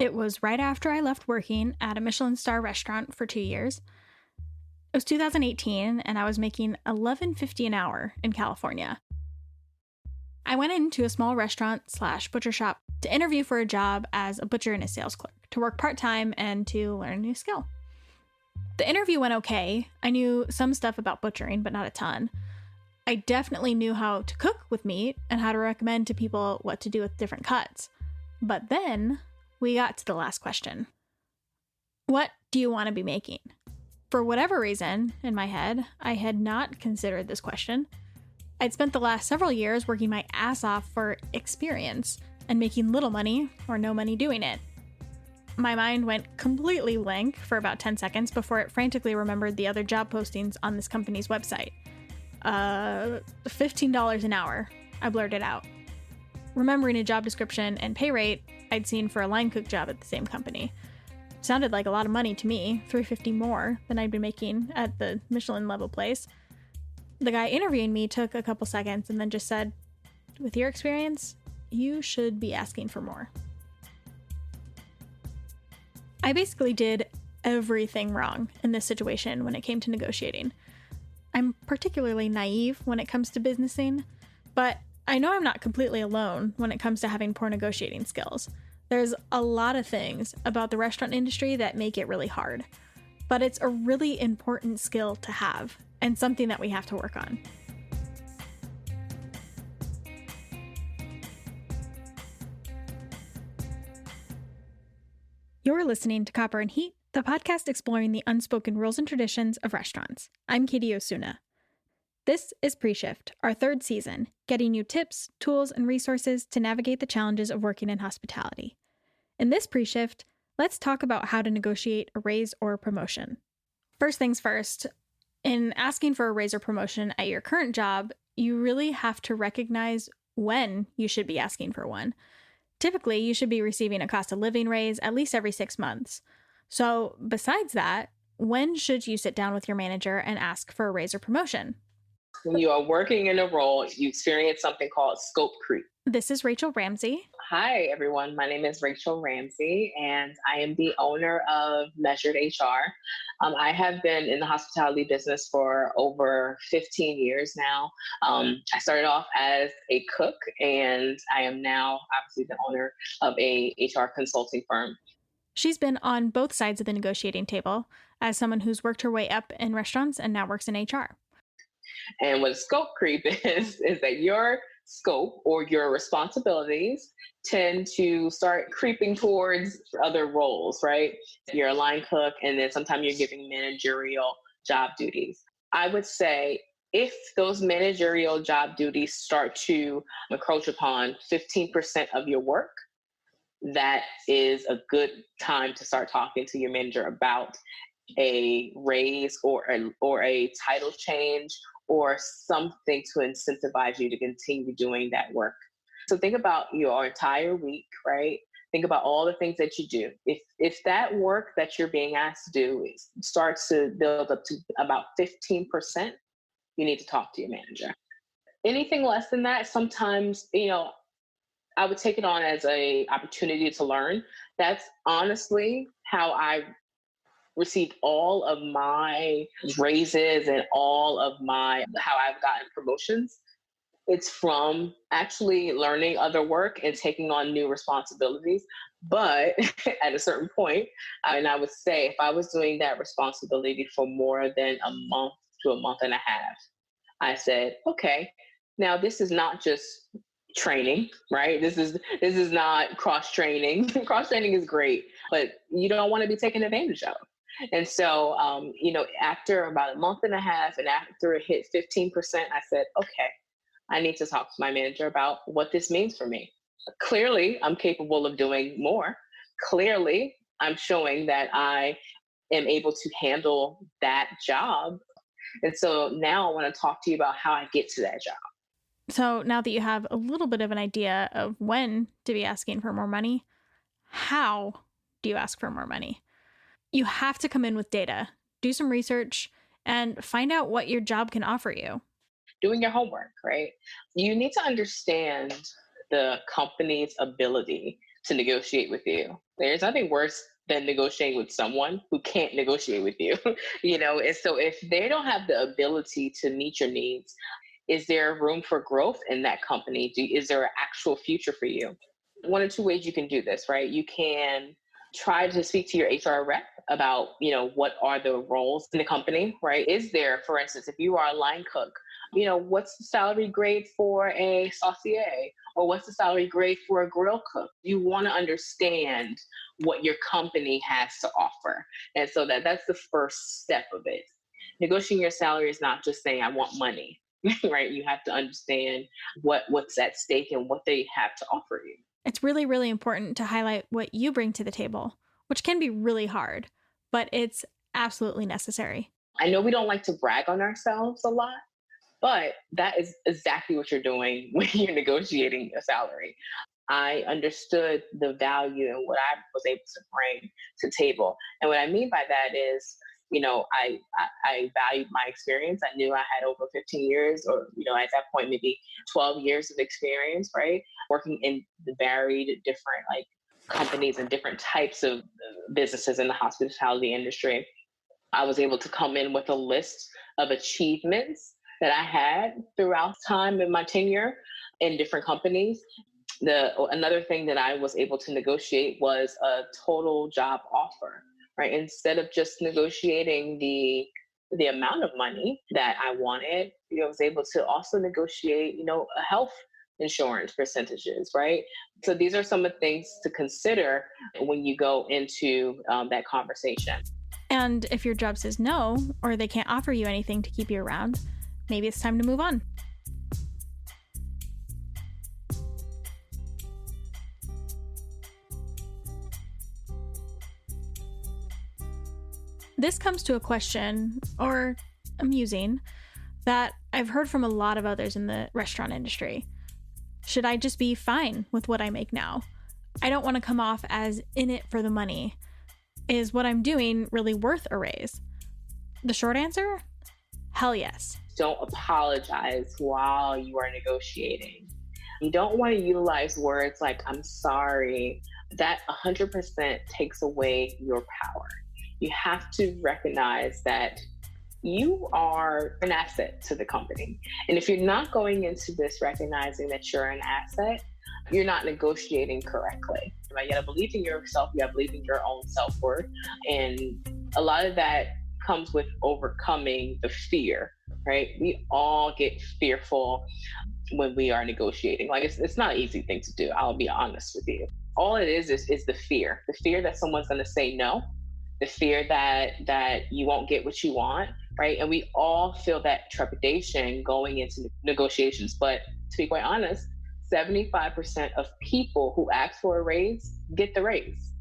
It was right after I left working at a Michelin star restaurant for 2 years. It was 2018, and I was making $11.50 an hour in California. I went into a small restaurant/butcher shop to interview for a job as a butcher and a sales clerk, to work part-time and to learn a new skill. The interview went okay. I knew some stuff about butchering, but not a ton. I definitely knew how to cook with meat and how to recommend to people what to do with different cuts. But then we got to the last question. What do you want to be making? For whatever reason, in my head, I had not considered this question. I'd spent the last several years working my ass off for experience and making little money or no money doing it. My mind went completely blank for about 10 seconds before it frantically remembered the other job postings on this company's website. $15 an hour, I blurted out, remembering a job description and pay rate I'd seen for a line cook job at the same company. Sounded like a lot of money to me, $350 more than I'd been making at the Michelin level place. The guy interviewing me took a couple seconds and then just said, "With your experience, you should be asking for more." I basically did everything wrong in this situation when it came to negotiating. I'm particularly naive when it comes to businessing, but I know I'm not completely alone when it comes to having poor negotiating skills. There's a lot of things about the restaurant industry that make it really hard, but it's a really important skill to have and something that we have to work on. You're listening to Copper and Heat, the podcast exploring the unspoken rules and traditions of restaurants. I'm Katie Osuna. This is Pre-Shift, our third season, getting you tips, tools, and resources to navigate the challenges of working in hospitality. In this Pre-Shift, let's talk about how to negotiate a raise or a promotion. First things first, in asking for a raise or promotion at your current job, you really have to recognize when you should be asking for one. Typically, you should be receiving a cost of living raise at least every 6 months. So besides that, when should you sit down with your manager and ask for a raise or promotion? When you are working in a role, you experience something called scope creep. This is Rachel Ramsey. Hi, everyone. My name is Rachel Ramsey, and I am the owner of Measured HR. I have been in the hospitality business for over 15 years now. I started off as a cook, and I am now obviously the owner of a HR consulting firm. She's been on both sides of the negotiating table as someone who's worked her way up in restaurants and now works in HR. And what scope creep is that your scope or your responsibilities tend to start creeping towards other roles, right? You're a line cook, and then sometimes you're giving managerial job duties. I would say if those managerial job duties start to encroach upon 15% of your work, that is a good time to start talking to your manager about a raise or a title change or something to incentivize you to continue doing that work. So think about your entire week, right? Think about all the things that you do. If that work that you're being asked to do starts to build up to about 15%, you need to talk to your manager. Anything less than that, sometimes, I would take it on as an opportunity to learn. That's honestly how I received all of my raises and all of how I've gotten promotions. It's from actually learning other work and taking on new responsibilities. But at a certain point, and I would say if I was doing that responsibility for more than a month to a month and a half, I said, okay, now this is not just training, right? This is not cross training. Cross training is great, but you don't want to be taken advantage of. And so, after about a month and a half and after it hit 15%, I said, okay, I need to talk to my manager about what this means for me. Clearly, I'm capable of doing more. Clearly, I'm showing that I am able to handle that job. And so now I want to talk to you about how I get to that job. So now that you have a little bit of an idea of when to be asking for more money, how do you ask for more money? You have to come in with data, do some research, and find out what your job can offer you. Doing your homework, right? You need to understand the company's ability to negotiate with you. There's nothing worse than negotiating with someone who can't negotiate with you. And so if they don't have the ability to meet your needs, is there room for growth in that company? Is there an actual future for you? One or two ways you can do this, right? You can try to speak to your HR rep about, what are the roles in the company, right? Is there, for instance, if you are a line cook, what's the salary grade for a saucier? Or what's the salary grade for a grill cook? You want to understand what your company has to offer. And so that's the first step of it. Negotiating your salary is not just saying, I want money, right? You have to understand what's at stake and what they have to offer you. It's really, really important to highlight what you bring to the table, which can be really hard, but it's absolutely necessary. I know we don't like to brag on ourselves a lot, but that is exactly what you're doing when you're negotiating a salary. I understood the value and what I was able to bring to the table. And what I mean by that is, I valued my experience. I knew I had over 15 years or, at that point, maybe 12 years of experience, right? Working in the varied different companies and different types of businesses in the hospitality industry. I was able to come in with a list of achievements that I had throughout time in my tenure in different companies. Another thing that I was able to negotiate was a total job offer, right? Instead of just negotiating the amount of money that I wanted, I was able to also negotiate, a health insurance percentages, right? So these are some of the things to consider when you go into that conversation. And if your job says no, or they can't offer you anything to keep you around, maybe it's time to move on. This comes to a question, or a musing, that I've heard from a lot of others in the restaurant industry. Should I just be fine with what I make now? I don't want to come off as in it for the money. Is what I'm doing really worth a raise? The short answer? Hell yes. Don't apologize while you are negotiating. You don't want to utilize words like, I'm sorry. That 100% takes away your power. You have to recognize that you are an asset to the company. And if you're not going into this recognizing that you're an asset, you're not negotiating correctly. You gotta believe in yourself, you gotta believe in your own self-worth. And a lot of that comes with overcoming the fear, right? We all get fearful when we are negotiating. It's not an easy thing to do, I'll be honest with you. All it is the fear that someone's gonna say no, the fear that you won't get what you want, right? And we all feel that trepidation going into negotiations. But to be quite honest, 75% of people who ask for a raise get the raise.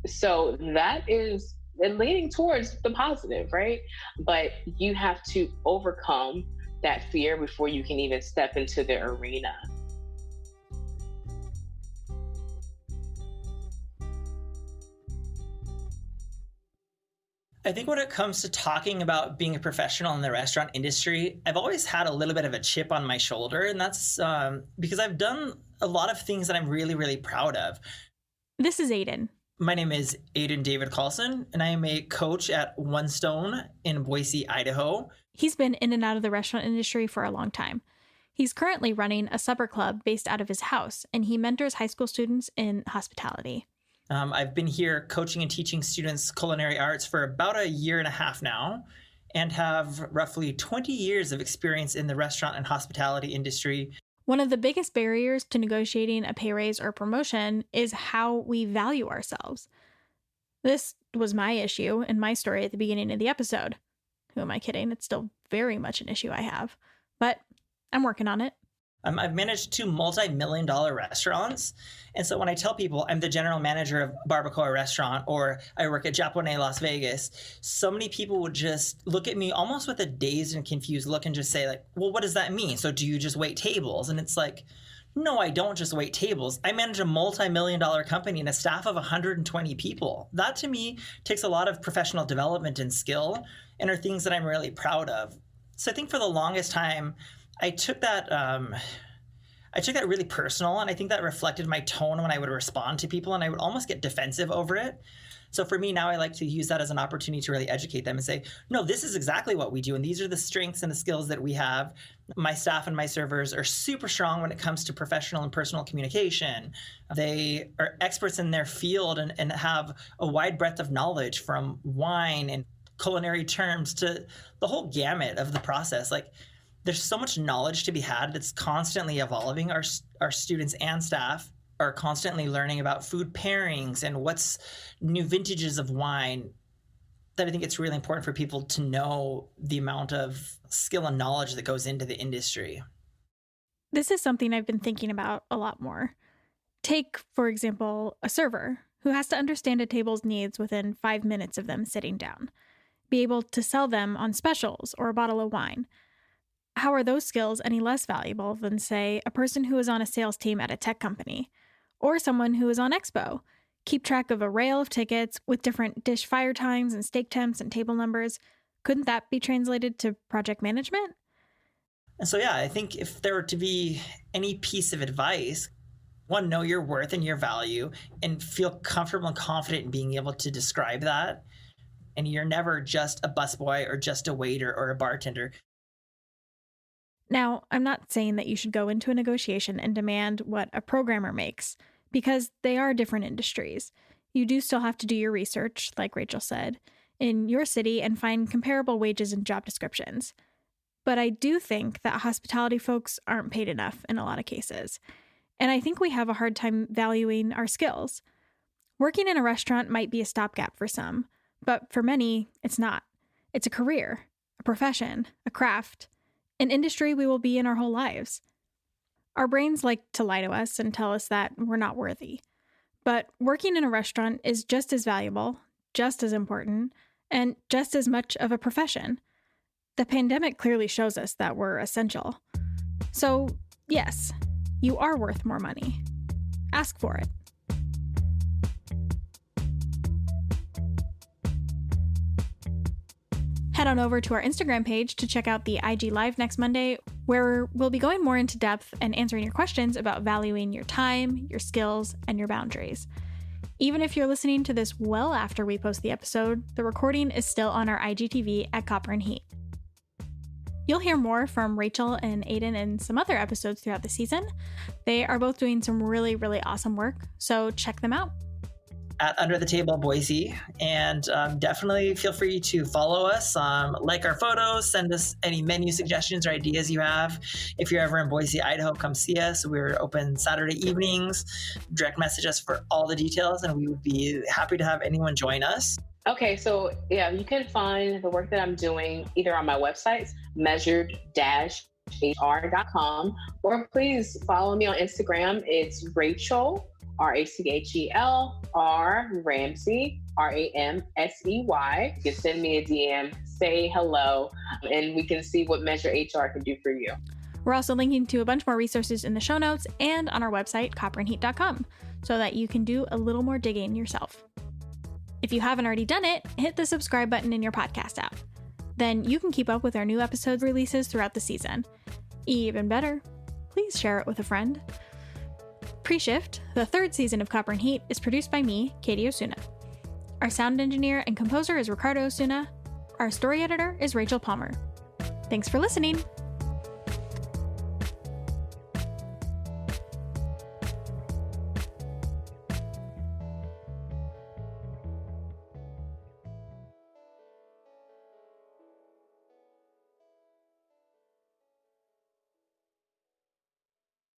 So that is leaning towards the positive, right? But you have to overcome that fear before you can even step into the arena. I think when it comes to talking about being a professional in the restaurant industry, I've always had a little bit of a chip on my shoulder, and that's because I've done a lot of things that I'm really, really proud of. This is Adan. My name is Adan David Callsen, and I am a coach at One Stone in Boise, Idaho. He's been in and out of the restaurant industry for a long time. He's currently running a supper club based out of his house, and he mentors high school students in hospitality. I've been here coaching and teaching students culinary arts for about a year and a half now, and have roughly 20 years of experience in the restaurant and hospitality industry. One of the biggest barriers to negotiating a pay raise or promotion is how we value ourselves. This was my issue and my story at the beginning of the episode. Who am I kidding? It's still very much an issue I have, but I'm working on it. I've managed 2 multi-million-dollar restaurants. And so when I tell people I'm the general manager of Barbacoa Restaurant or I work at Japonais Las Vegas, so many people would just look at me almost with a dazed and confused look and just say like, well, what does that mean? So do you just wait tables? And it's like, no, I don't just wait tables. I manage a multi-million-dollar company and a staff of 120 people. That to me takes a lot of professional development and skill and are things that I'm really proud of. So I think for the longest time, I took that I took that really personal, and I think that reflected my tone when I would respond to people, and I would almost get defensive over it. So for me now, I like to use that as an opportunity to really educate them and say, no, this is exactly what we do, and these are the strengths and the skills that we have. My staff and my servers are super strong when it comes to professional and personal communication. They are experts in their field and have a wide breadth of knowledge, from wine and culinary terms to the whole gamut of the process. Like, there's so much knowledge to be had that's constantly evolving. Our students and staff are constantly learning about food pairings and what's new vintages of wine, that I think it's really important for people to know the amount of skill and knowledge that goes into the industry. This is something I've been thinking about a lot more. Take, for example, a server who has to understand a table's needs within 5 minutes of them sitting down, be able to sell them on specials or a bottle of wine. How are those skills any less valuable than, say, a person who is on a sales team at a tech company, or someone who is on Expo, keep track of a rail of tickets with different dish fire times and steak temps and table numbers? Couldn't that be translated to project management? And so, yeah, I think if there were to be any piece of advice, one, know your worth and your value and feel comfortable and confident in being able to describe that. And you're never just a busboy or just a waiter or a bartender. Now, I'm not saying that you should go into a negotiation and demand what a programmer makes, because they are different industries. You do still have to do your research, like Rachel said, in your city and find comparable wages and job descriptions. But I do think that hospitality folks aren't paid enough in a lot of cases. And I think we have a hard time valuing our skills. Working in a restaurant might be a stopgap for some, but for many, it's not. It's a career, a profession, a craft, an industry we will be in our whole lives. Our brains like to lie to us and tell us that we're not worthy. But working in a restaurant is just as valuable, just as important, and just as much of a profession. The pandemic clearly shows us that we're essential. So, yes, you are worth more money. Ask for it. Head on over to our Instagram page to check out the IG Live next Monday, where we'll be going more into depth and answering your questions about valuing your time, your skills, and your boundaries. Even if you're listening to this well after we post the episode, the recording is still on our IGTV at Copper and Heat. You'll hear more from Rachel and Adan in some other episodes throughout the season. They are both doing some really, really awesome work, so check them out. At Under the Table Boise, and definitely feel free to follow us, like our photos, send us any menu suggestions or ideas you have. If you're ever in Boise, Idaho, come see us. We're open Saturday evenings. Direct message us for all the details, and we would be happy to have anyone join us. Okay, so yeah, you can find the work that I'm doing either on my websites, measured-hr.com, or please follow me on Instagram. It's Rachel, Rachel, Ramsey, Ramsey. You can send me a DM, say hello, and we can see what Measure HR can do for you. We're also linking to a bunch more resources in the show notes and on our website, copperandheat.com, so that you can do a little more digging yourself. If you haven't already done it, hit the subscribe button in your podcast app. Then you can keep up with our new episode releases throughout the season. Even better, please share it with a friend. Pre-Shift, the third season of Copper and Heat, is produced by me, Katie Osuna. Our sound engineer and composer is Ricardo Osuna. Our story editor is Rachel Palmer. Thanks for listening.